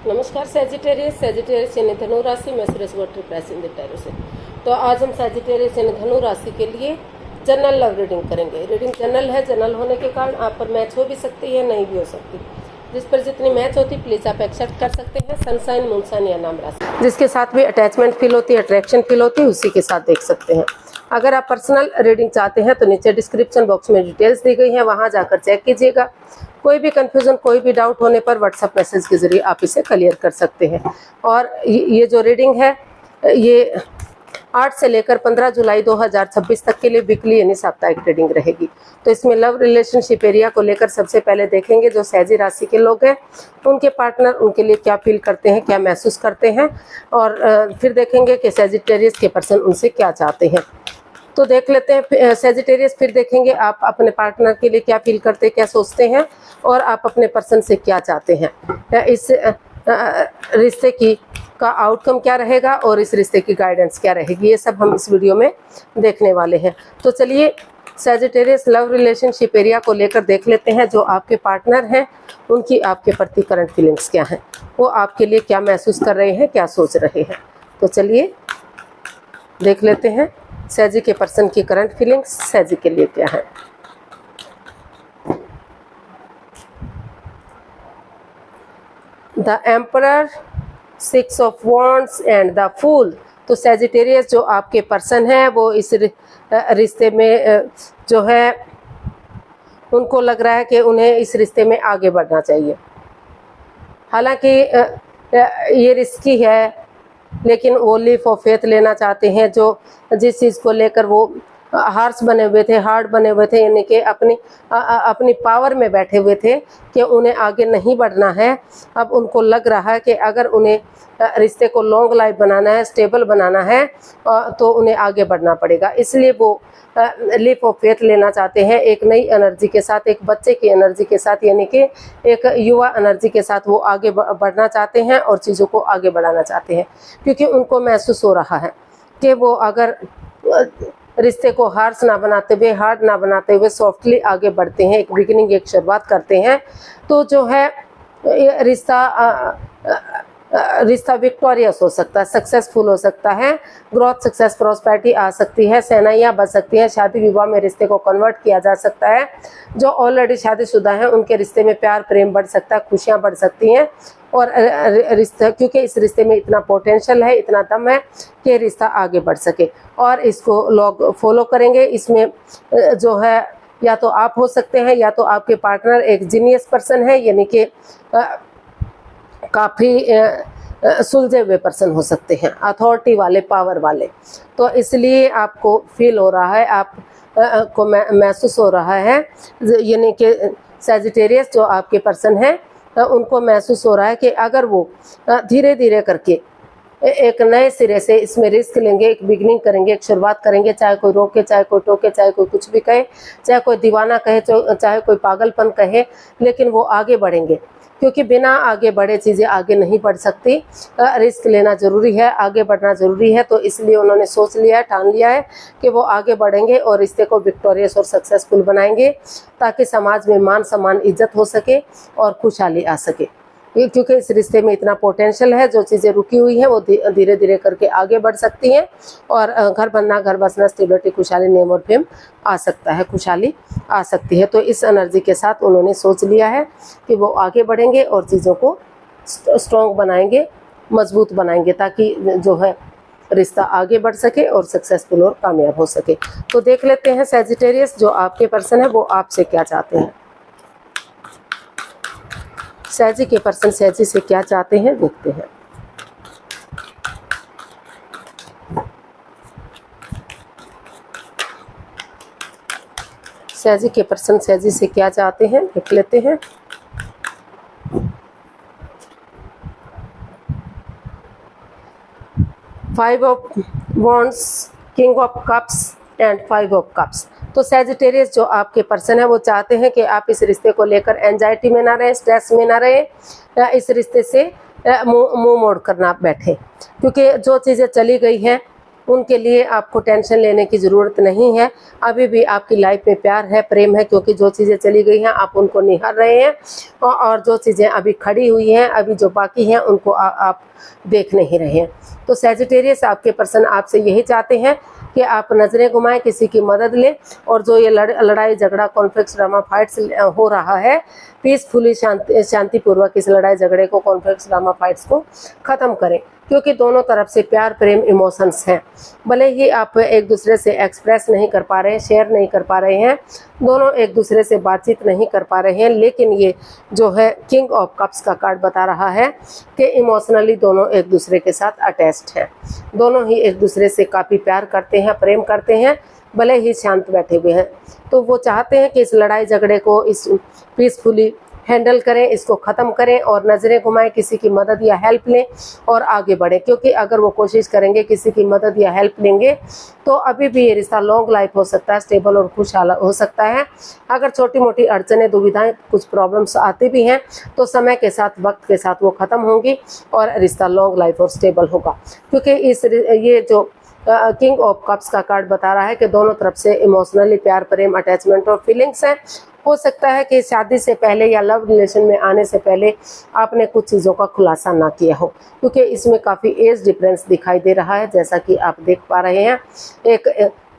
नमस्कार सैजिटेरियस यानी धनु राशि में सुरेश गोत्री प्राइसिंग टैरो से। तो आज हम सैजिटेरियस यानी धनु राशि के लिए जनरल लव रीडिंग करेंगे। रीडिंग जनरल है, जनरल होने के कारण आप पर मैच हो भी सकती है, नहीं भी हो सकती। जिस पर जितनी मैच होती प्लीज आप एक्सेप्ट कर सकते हैं। सनसाइन, मूनसाइन या नाम राशि जिसके साथ भी अटैचमेंट फील होती है, अट्रैक्शन फील होती है, उसी के साथ देख सकते हैं। अगर आप पर्सनल रीडिंग चाहते हैं तो नीचे डिस्क्रिप्शन बॉक्स में डिटेल्स दी गई हैं, वहां जाकर चेक कीजिएगा। कोई भी कंफ्यूजन, कोई भी डाउट होने पर व्हाट्सएप मैसेज के जरिए आप इसे क्लियर कर सकते हैं। और ये जो रीडिंग है ये 8 से लेकर 15 जुलाई 2026 तक के लिए वीकली यानी साप्ताहिक रीडिंग रहेगी। तो इसमें लव रिलेशनशिप एरिया को लेकर सबसे पहले देखेंगे जो सैजी राशि के लोग हैं उनके पार्टनर उनके लिए क्या फील करते हैं, क्या महसूस करते हैं, और फिर देखेंगे कि सैजिटेरियस के पर्सन उनसे क्या चाहते हैं। तो देख लेते हैं सैजिटेरियस। फिर देखेंगे आप अपने पार्टनर के लिए क्या फील करते हैं, क्या सोचते हैं, और आप अपने पर्सन से क्या चाहते हैं। इस रिश्ते का आउटकम क्या रहेगा और इस रिश्ते की गाइडेंस क्या रहेगी, ये सब हम इस वीडियो में देखने वाले हैं। तो चलिए सैजिटेरियस लव रिलेशनशिप एरिया को लेकर देख लेते हैं। जो आपके पार्टनर हैं उनकी आपके प्रति करंट फीलिंग्स क्या हैं, वो आपके लिए क्या महसूस कर रहे हैं, क्या सोच रहे हैं। तो चलिए देख लेते हैं सैजी के पर्सन की करंट फीलिंग्स सैजी के लिए क्या है। The emperor, 6 of wands and the fool. तो सैजिटेरियस जो आपके पर्सन है वो इस रिश्ते में जो है उनको लग रहा है कि उन्हें इस रिश्ते में आगे बढ़ना चाहिए। हालांकि ये रिस्की है लेकिन वो लीफ ऑफ फेथ लेना चाहते हैं। जो जिस चीज़ को लेकर वो हार्स बने हुए थे, हार्ड बने हुए थे, यानी कि अपनी पावर में बैठे हुए थे कि उन्हें आगे नहीं बढ़ना है। अब उनको लग रहा है कि अगर उन्हें रिश्ते को लॉन्ग लाइफ बनाना है, स्टेबल बनाना है, तो उन्हें आगे बढ़ना पड़ेगा। इसलिए वो लीप ऑफ फेथ लेना चाहते हैं एक नई एनर्जी के साथ, एक बच्चे की एनर्जी के साथ, यानी कि एक युवा एनर्जी के साथ वो आगे बढ़ना चाहते हैं और चीज़ों को आगे बढ़ाना चाहते हैं। क्योंकि उनको महसूस हो रहा है कि वो अगर रिश्ते को हार्श ना बनाते हुए, हार्ड ना बनाते हुए सॉफ्टली आगे बढ़ते हैं, एक बिगिनिंग, एक शुरुआत करते हैं, तो जो है रिश्ता विक्टोरियस हो सकता है, सक्सेसफुल हो सकता है, ग्रोथ, सक्सेस, प्रॉस्पेरिटी आ सकती है, सेनाइयाँ बच सकती हैं, शादी विवाह में रिश्ते को कन्वर्ट किया जा सकता है। जो ऑलरेडी शादीशुदा हैं उनके रिश्ते में प्यार प्रेम बढ़ सकता है, खुशियाँ बढ़ सकती हैं। और रिश्ता, क्योंकि इस रिश्ते में इतना पोटेंशियल है, इतना दम है कि रिश्ता आगे बढ़ सके, और इसको लोग फॉलो करेंगे। इसमें जो है या तो आप हो सकते हैं या तो आपके पार्टनर एक जीनियस पर्सन है, यानी कि काफ़ी सुलझे हुए पर्सन हो सकते हैं, अथॉरिटी वाले, पावर वाले। तो इसलिए आपको फील हो रहा है, आप को महसूस हो रहा है, यानी कि सैजिटेरियस जो आपके पर्सन है उनको महसूस हो रहा है कि अगर वो धीरे धीरे करके एक नए सिरे से इसमें रिस्क लेंगे, एक बिगनिंग करेंगे, एक शुरुआत करेंगे, चाहे कोई रोके, चाहे कोई टोके, चाहे कोई कुछ भी कहे, चाहे कोई दीवाना कहे, चाहे कोई पागलपन कहे, लेकिन वो आगे बढ़ेंगे। क्योंकि बिना आगे बढ़े चीज़ें आगे नहीं बढ़ सकती। रिस्क लेना ज़रूरी है, आगे बढ़ना ज़रूरी है। तो इसलिए उन्होंने सोच लिया है, ठान लिया है कि वो आगे बढ़ेंगे और रिश्ते को विक्टोरियस और सक्सेसफुल बनाएंगे, ताकि समाज में मान सम्मान, इज्जत हो सके और खुशहाली आ सके। क्योंकि इस रिश्ते में इतना पोटेंशियल है, जो चीज़ें रुकी हुई हैं वो धीरे धीरे करके आगे बढ़ सकती हैं, और घर बनना, घर बसना, स्टेबिलिटी, खुशहाली, नेम और फेम आ सकता है, खुशहाली आ सकती है। तो इस एनर्जी के साथ उन्होंने सोच लिया है कि वो आगे बढ़ेंगे और चीज़ों को स्ट्रॉन्ग बनाएंगे, मजबूत बनाएंगे, ताकि जो है रिश्ता आगे बढ़ सके और सक्सेसफुल और कामयाब हो सके। तो देख लेते हैं सैजिटेरियस जो आपके पर्सन है वो आपसे क्या चाहते हैं। सैजी के पर्सन सैजी से क्या चाहते हैं देखते हैं। सैजी के पर्सन सैजी से क्या चाहते हैं देख लेते हैं। Five of wands, king of cups and 5 of cups. तो सैजिटेरियस जो आपके पर्सन है वो चाहते हैं कि आप इस रिश्ते को लेकर एंजाइटी में ना रहें, स्ट्रेस में ना रहें, इस रिश्ते से मुंह मोड़ करना बैठे। क्योंकि जो चीज़ें चली गई हैं उनके लिए आपको टेंशन लेने की ज़रूरत नहीं है। अभी भी आपकी लाइफ में प्यार है, प्रेम है, क्योंकि जो चीज़ें चली गई हैं आप उनको निहार रहे हैं और जो चीज़ें अभी खड़ी हुई हैं, अभी जो बाकी हैं, उनको आप देख नहीं रहे हैं। तो सैजिटेरियस आपके पर्सन आपसे यही चाहते हैं कि आप नज़रें घुमाएं, किसी की मदद लें और जो ये लड़ाई झगड़ा कॉन्फ्लिक्ट ड्रामा फाइट्स हो रहा है, पीसफुली शांतिपूर्वक इस लड़ाई झगड़े को कॉन्फ्लिक्ट ड्रामा फाइट्स को ख़त्म करें, क्योंकि दोनों तरफ से प्यार प्रेम इमोशंस हैं। भले ही आप एक दूसरे से एक्सप्रेस नहीं कर पा रहे हैं, शेयर नहीं कर पा रहे हैं, दोनों एक दूसरे से बातचीत नहीं कर पा रहे हैं, लेकिन ये जो है किंग ऑफ कप्स का कार्ड बता रहा है कि इमोशनली दोनों एक दूसरे के साथ अटैच्ड हैं। दोनों ही एक दूसरे से काफ़ी प्यार करते हैं, प्रेम करते हैं, भले ही शांत बैठे हुए हैं। तो वो चाहते हैं कि इस लड़ाई झगड़े को इस पीसफुली हैंडल करें, इसको ख़त्म करें और नज़रें घुमाएं, किसी की मदद या हेल्प लें और आगे बढ़ें। क्योंकि अगर वो कोशिश करेंगे, किसी की मदद या हेल्प लेंगे, तो अभी भी ये रिश्ता लॉन्ग लाइफ हो सकता है, स्टेबल और खुशहाल हो सकता है। अगर छोटी मोटी अड़चनें, दुविधाएं, कुछ प्रॉब्लम्स आती भी हैं, तो समय के साथ, वक्त के साथ वो ख़त्म होंगी और रिश्ता लॉन्ग लाइफ और स्टेबल होगा। क्योंकि ये जो किंग ऑफ कप्स का कार्ड बता रहा है कि दोनों तरफ से इमोशनली प्यार प्रेम अटैचमेंट और फीलिंग्स हैं। हो सकता है कि शादी से पहले या लव रिलेशन में आने से पहले आपने कुछ चीज़ों का खुलासा ना किया हो, क्योंकि इसमें काफ़ी एज डिफरेंस दिखाई दे रहा है, जैसा कि आप देख पा रहे हैं। एक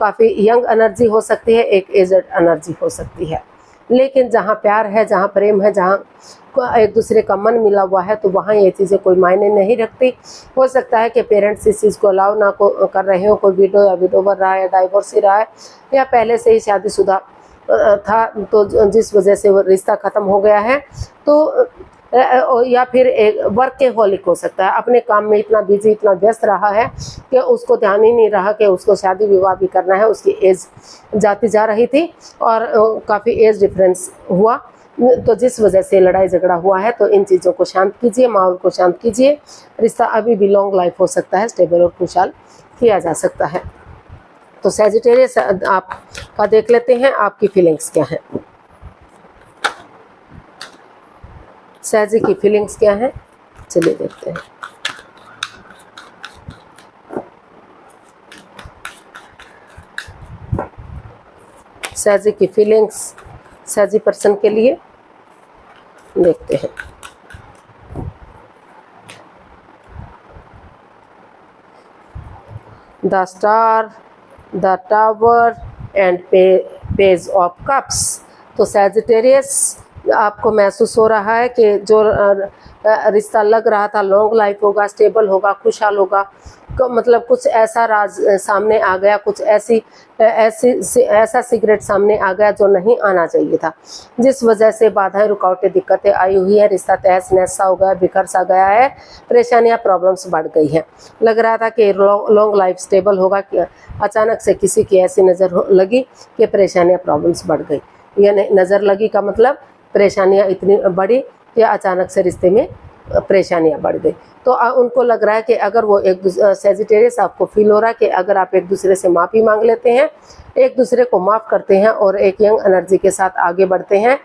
काफ़ी यंग एनर्जी हो सकती है, एक एजड एनर्जी हो सकती है, लेकिन जहाँ प्यार है, जहाँ प्रेम है, जहाँ एक दूसरे का मन मिला हुआ है, तो वहाँ ये चीज़ें कोई मायने नहीं रखती। हो सकता है कि पेरेंट्स इस चीज़ को अलाउ ना कर रहे हो, कोई विडो या विडोवर रहा है, डाइवोर्स ही रहा है, या पहले से ही शादीशुदा था, तो जिस वजह से वो रिश्ता ख़त्म हो गया है। तो या फिर एक वर्कहॉलिक हो सकता है, अपने काम में इतना बिजी, इतना व्यस्त रहा है कि उसको ध्यान ही नहीं रहा कि उसको शादी विवाह भी करना है। उसकी एज जाती जा रही थी और काफ़ी एज डिफरेंस हुआ, तो जिस वजह से लड़ाई झगड़ा हुआ है। तो इन चीज़ों को शांत कीजिए, माहौल को शांत कीजिए। रिश्ता अभी भी लॉन्ग लाइफ हो सकता है, स्टेबल और खुशहाल किया जा सकता है। तो सैजिटेरियस आपका देख लेते हैं, आपकी फीलिंग्स क्या हैं। सैजी की फीलिंग्स क्या हैं, चलिए देखते हैं। सैजी की फीलिंग्स सैजी पर्सन के लिए देखते हैं। The star, the tower and page of cups. तो सैजिटेरियस आपको महसूस हो रहा है कि जो रिश्ता लग रहा था लॉन्ग लाइफ होगा, स्टेबल होगा, खुशहाल होगा, मतलब कुछ ऐसा राज सामने आ गया, कुछ ऐसा सिगरेट सामने आ गया जो नहीं आना चाहिए था, जिस वजह से बाधाएं, रुकावटें, दिक्कतें आई हुई है। रिश्ता तहस नहस सा हो गया, बिखर सा गया है, परेशानियां, प्रॉब्लम्स बढ़ गई हैं। लग रहा था कि लॉन्ग लाइफ स्टेबल होगा, अचानक से किसी की ऐसी नज़र लगी कि परेशानियां, प्रॉब्लम्स बढ़ गई। यानी नज़र लगी का मतलब परेशानियां इतनी बढ़ी कि अचानक से रिश्ते में परेशानियां बढ़ गई। तो उनको लग रहा है कि अगर वो एक सैजिटेरियस, आपको फील हो रहा है कि अगर आप एक दूसरे से माफ़ी मांग लेते हैं, एक दूसरे को माफ़ करते हैं और एक यंग एनर्जी के साथ आगे बढ़ते हैं,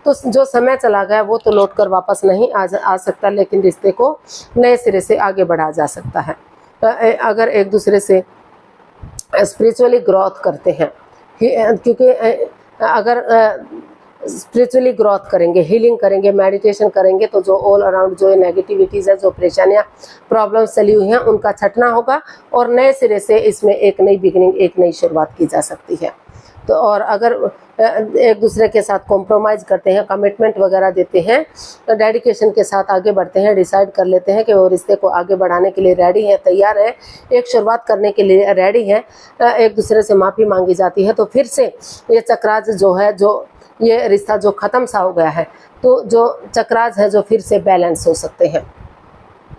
तो जो समय चला गया वो तो लौट कर वापस नहीं आ सकता, लेकिन रिश्ते को नए सिरे से आगे बढ़ाया जा सकता है। अगर एक दूसरे से स्पिरिचुअली ग्रोथ करते हैं, क्योंकि अगर स्पिरिचुअली ग्रोथ करेंगे, हीलिंग करेंगे, मेडिटेशन करेंगे, तो जो ऑल अराउंड जो नेगेटिविटीज़ है, जो परेशानियाँ, प्रॉब्लम्स चली हुई हैं, उनका छटना होगा और नए सिरे से इसमें एक नई बिगिनिंग, एक नई शुरुआत की जा सकती है। तो और अगर एक दूसरे के साथ कॉम्प्रोमाइज़ करते हैं, कमिटमेंट वगैरह देते हैं, तो डेडिकेशन के साथ आगे बढ़ते हैं, डिसाइड कर लेते हैं कि वो रिश्ते को आगे बढ़ाने के लिए रेडी हैं, तैयार हैं, एक शुरुआत करने के लिए रेडी हैं, एक दूसरे से माफ़ी मांगी जाती है, तो फिर से ये चक्राज जो है, जो ये रिश्ता जो ख़त्म सा हो गया है, तो जो चक्राज है जो फिर से बैलेंस हो सकते हैं,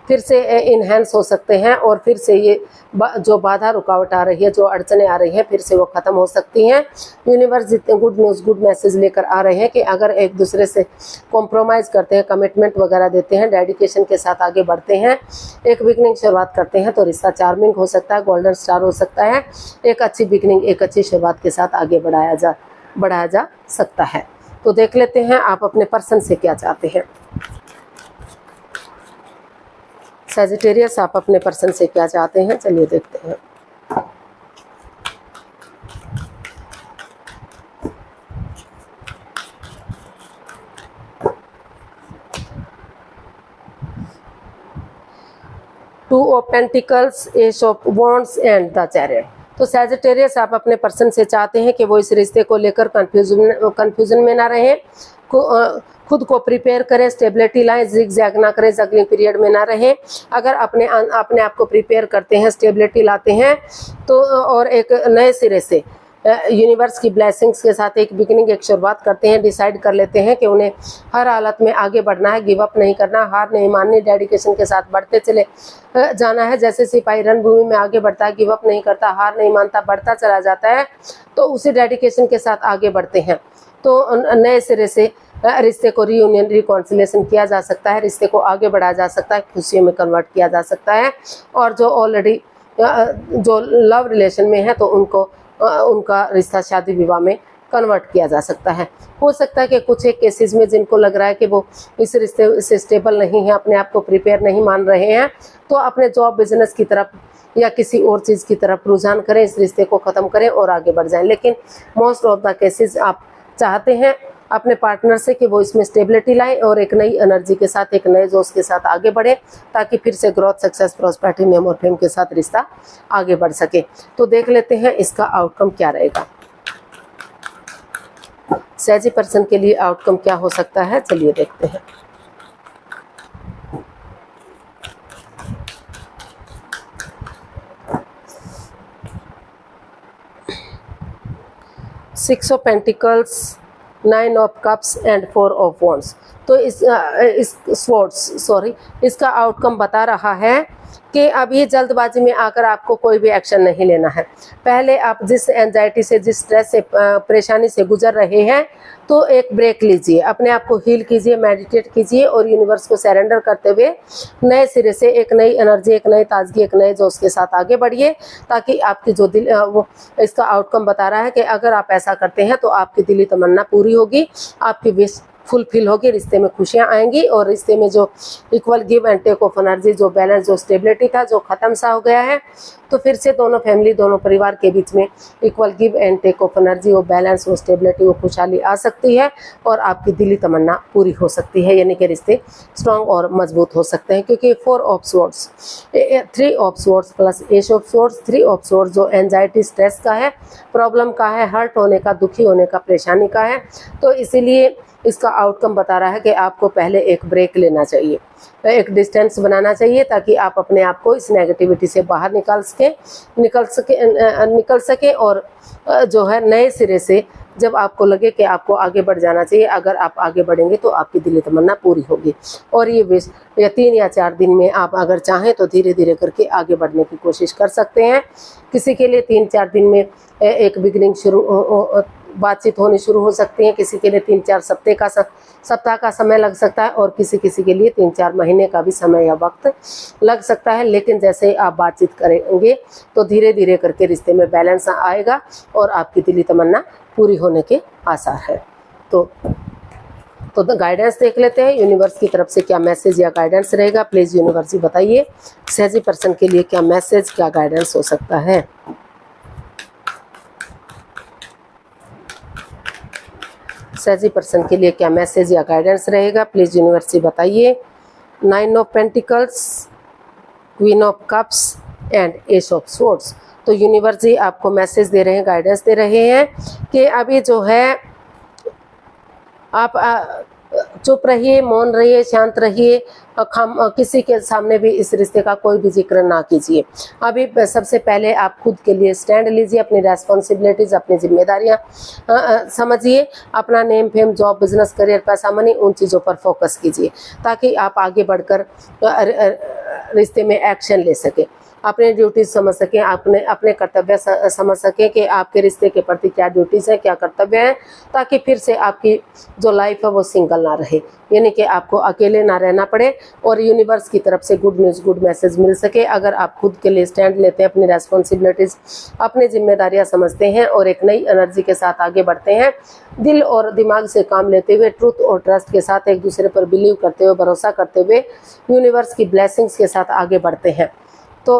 फिर से इन्हेंस हो सकते हैं और फिर से ये जो बाधा रुकावट आ रही है, जो अड़चने आ रही हैं, फिर से वो ख़त्म हो सकती हैं। यूनिवर्स जितने गुड न्यूज़, गुड मैसेज लेकर आ रहे हैं कि अगर एक दूसरे से कॉम्प्रोमाइज़ करते हैं, कमिटमेंट वगैरह देते हैं, डेडिकेशन के साथ आगे बढ़ते हैं, एक बिगनिंग शुरुआत करते हैं, तो रिश्ता चार्मिंग हो सकता है, गोल्डन स्टार हो सकता है। एक अच्छी बिगनिंग, एक अच्छी शुरुआत के साथ आगे बढ़ाया जा सकता है। तो देख लेते हैं आप अपने पर्सन से क्या चाहते हैं। सैजिटेरियस, आप अपने पर्सन से क्या चाहते हैं, चलिए देखते हैं। Two of pentacles, S of wands and the chariot. तो सैजिटेरियस, आप अपने पर्सन से चाहते हैं कि वो इस रिश्ते को लेकर कंफ्यूजन में ना रहें, खुद को प्रिपेयर करें, स्टेबिलिटी लाएं, जिग-जैग ना करें, जगलिंग पीरियड में ना रहें। अगर अपने आप को प्रिपेयर करते हैं, स्टेबिलिटी लाते हैं तो और एक नए सिरे से यूनिवर्स की ब्लेसिंग्स के साथ एक बिगिनिंग, एक शुरुआत करते हैं, डिसाइड कर लेते हैं कि उन्हें हर हालत में आगे बढ़ना है, गिव अप नहीं करना, हार नहीं माननी, डेडिकेशन के साथ बढ़ते चले जाना है। जैसे सिपाही रणभूमि में आगे बढ़ता है, गिव अप नहीं करता, हार नहीं मानता, बढ़ता चला जाता है, तो उसी डेडिकेशन के साथ आगे बढ़ते हैं। तो नए सिरे से रिश्ते को रीयूनियन, रिकॉन्सिलेशन किया जा सकता है, रिश्ते को आगे बढ़ाया जा सकता है, खुशियों में कन्वर्ट किया जा सकता है। और जो ऑलरेडी जो लव रिलेशन में है तो उनका रिश्ता शादी विवाह में कन्वर्ट किया जा सकता है। हो सकता है कि कुछ एक केसेस में जिनको लग रहा है कि वो इस रिश्ते से स्टेबल नहीं है, अपने आप को प्रिपेयर नहीं मान रहे हैं, तो अपने जॉब बिजनेस की तरफ या किसी और चीज़ की तरफ रुझान करें, इस रिश्ते को ख़त्म करें और आगे बढ़ जाएं। लेकिन मोस्ट ऑफ द केसेस आप चाहते हैं अपने पार्टनर से कि वो इसमें स्टेबिलिटी लाए और एक नई एनर्जी के साथ, एक नए जोश के साथ आगे बढ़े, ताकि फिर से ग्रोथ, सक्सेस, प्रॉस्पेरिटी, नेम और फेम के साथ रिश्ता आगे बढ़ सके। तो देख लेते हैं इसका आउटकम क्या रहेगा। सैजी पर्सन के लिए आउटकम क्या हो सकता है, चलिए देखते हैं। Six of pentacles, 9 of cups and 4 of wands. तो इसका आउटकम बता रहा है कि अब ये जल्दबाजी में आकर आपको कोई भी एक्शन नहीं लेना है। पहले आप जिस एंजाइटी से, जिस स्ट्रेस से, परेशानी से गुजर रहे हैं, तो एक ब्रेक लीजिए, अपने आप को हील कीजिए, मेडिटेट कीजिए और यूनिवर्स को सरेंडर करते हुए नए सिरे से एक नई एनर्जी, एक नई ताजगी, एक नए जोश के साथ आगे बढ़िए, ताकि आपकी जो दिल वो इसका आउटकम बता रहा है कि अगर आप ऐसा करते हैं तो आपकी दिली तमन्ना पूरी होगी, आपकी विश फुलफिल होगी, रिश्ते में खुशियां आएंगी और रिश्ते में जो equal give and take of energy, जो बैलेंस, जो स्टेबिलिटी था, जो खत्म सा हो गया है, तो फिर से दोनों फैमिली, दोनों परिवार के बीच में equal give and take of energy, वो बैलेंस, वो स्टेबिलिटी, वो खुशहाली आ सकती है और आपकी दिली तमन्ना पूरी हो सकती है, यानी कि रिश्ते स्ट्रॉन्ग और मजबूत हो सकते हैं। क्योंकि 4 of swords, 3 of swords plus S of swords, 3 of swords जो एंजाइटी, स्ट्रेस का है, प्रॉब्लम का है, हर्ट होने का, दुखी होने का, परेशानी का है। तो इसीलिए इसका आउटकम बता रहा है कि आपको पहले एक ब्रेक लेना चाहिए, एक डिस्टेंस बनाना चाहिए, ताकि आप अपने आप को इस नेगेटिविटी से बाहर निकल सके और जो है नए सिरे से जब आपको लगे कि आपको आगे बढ़ जाना चाहिए, अगर आप आगे बढ़ेंगे तो आपकी दिली तमन्ना पूरी होगी। और ये विश या 3 या 4 दिन में आप अगर चाहें तो धीरे धीरे करके आगे बढ़ने की कोशिश कर सकते हैं। किसी के लिए 3-4 दिन में एक बिगिनिंग बातचीत होनी शुरू हो सकती है, किसी के लिए 3-4 सप्ताह का समय लग सकता है और किसी के लिए 3-4 महीने का भी समय या वक्त लग सकता है। लेकिन जैसे आप बातचीत करेंगे तो धीरे धीरे करके रिश्ते में बैलेंस आएगा और आपकी दिली तमन्ना पूरी होने के आसार है। तो गाइडेंस देख लेते हैं यूनिवर्स की तरफ से क्या मैसेज या गाइडेंस रहेगा। प्लीज़ यूनिवर्स जी बताइए सहजी पर्सन के लिए क्या मैसेज, क्या गाइडेंस हो सकता है। सहजी पर्सन के लिए क्या मैसेज या गाइडेंस रहेगा, प्लीज़ यूनिवर्स जी बताइए। 9 of pentacles, queen of cups and S of swords. तो यूनिवर्स जी आपको मैसेज दे रहे हैं, गाइडेंस दे रहे हैं कि अभी जो है आप चुप रहिए, मौन रहिए, शांत रहिए, किसी के सामने भी इस रिश्ते का कोई भी जिक्र ना कीजिए। अभी सबसे पहले आप खुद के लिए स्टैंड लीजिए, अपनी रेस्पॉन्सिबिलिटीज़, अपनी जिम्मेदारियां समझिए, अपना name fame, job, business, career, पैसा, मनी, उन चीज़ों पर फोकस कीजिए ताकि आप आगे बढ़कर रिश्ते में एक्शन ले सकें, अपने ड्यूटीज समझ सकें, अपने कर्तव्य समझ सकें कि आपके रिश्ते के प्रति क्या ड्यूटीज़ है, क्या कर्तव्य है, ताकि फिर से आपकी जो लाइफ है वो सिंगल ना रहे, यानी कि आपको अकेले ना रहना पड़े और यूनिवर्स की तरफ से गुड न्यूज़, गुड मैसेज मिल सके। अगर आप खुद के लिए स्टैंड लेते हैं, अपनी रेस्पॉन्सिबिलिटीज़, अपनी जिम्मेदारियां समझते हैं और एक नई एनर्जी के साथ आगे बढ़ते हैं, दिल और दिमाग से काम लेते हुए, ट्रूथ और ट्रस्ट के साथ एक दूसरे पर बिलीव करते हुए, भरोसा करते हुए, यूनिवर्स की ब्लेसिंग्स के साथ आगे बढ़ते हैं, तो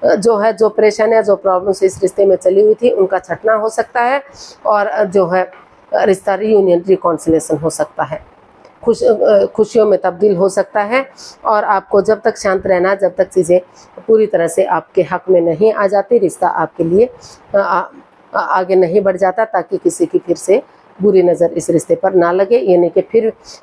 जो है, जो परेशानियां, जो प्रॉब्लम्स इस रिश्ते में चली हुई थी, उनका छटना हो सकता है और जो है रिश्ता रीयूनियन, रिकॉन्सिलेशन हो सकता है। खुशियों में तब्दील हो सकता है। और आपको जब तक शांत रहना, जब तक चीज़ें पूरी तरह से आपके हक में नहीं आ जाती, रिश्ता आपके लिए आगे नहीं बढ़ जाता, ताकि किसी की फिर से बुरी नज़र इस रिश्ते पर ना लगे, यानी कि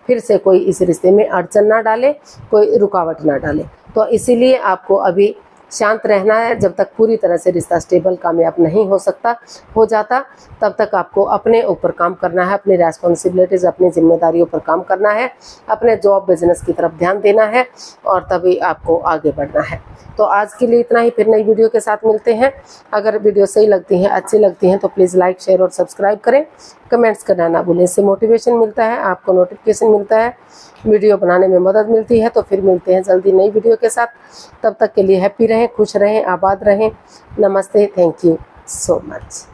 फिर से कोई इस रिश्ते में अड़चन ना डाले, कोई रुकावट ना डाले। तो इसीलिए आपको अभी शांत रहना है। जब तक पूरी तरह से रिश्ता स्टेबल, कामयाब नहीं हो जाता, तब तक आपको अपने ऊपर काम करना है, अपनी रेस्पॉन्सिबिलिटीज़, अपनी जिम्मेदारियों पर काम करना है, अपने जॉब बिजनेस की तरफ ध्यान देना है, और तभी आपको आगे बढ़ना है। तो आज के लिए इतना ही, फिर नई वीडियो के साथ मिलते हैं। अगर वीडियो सही लगती है, अच्छी लगती हैं, तो प्लीज़ लाइक, शेयर और सब्सक्राइब करें। कमेंट्स करना ना भूलें, इससे मोटिवेशन मिलता है, आपको नोटिफिकेशन मिलता है, वीडियो बनाने में मदद मिलती है। तो फिर मिलते हैं जल्दी नई वीडियो के साथ। तब तक के लिए हैप्पी रहें, खुश रहें, आबाद रहें। नमस्ते, थैंक यू सो मच।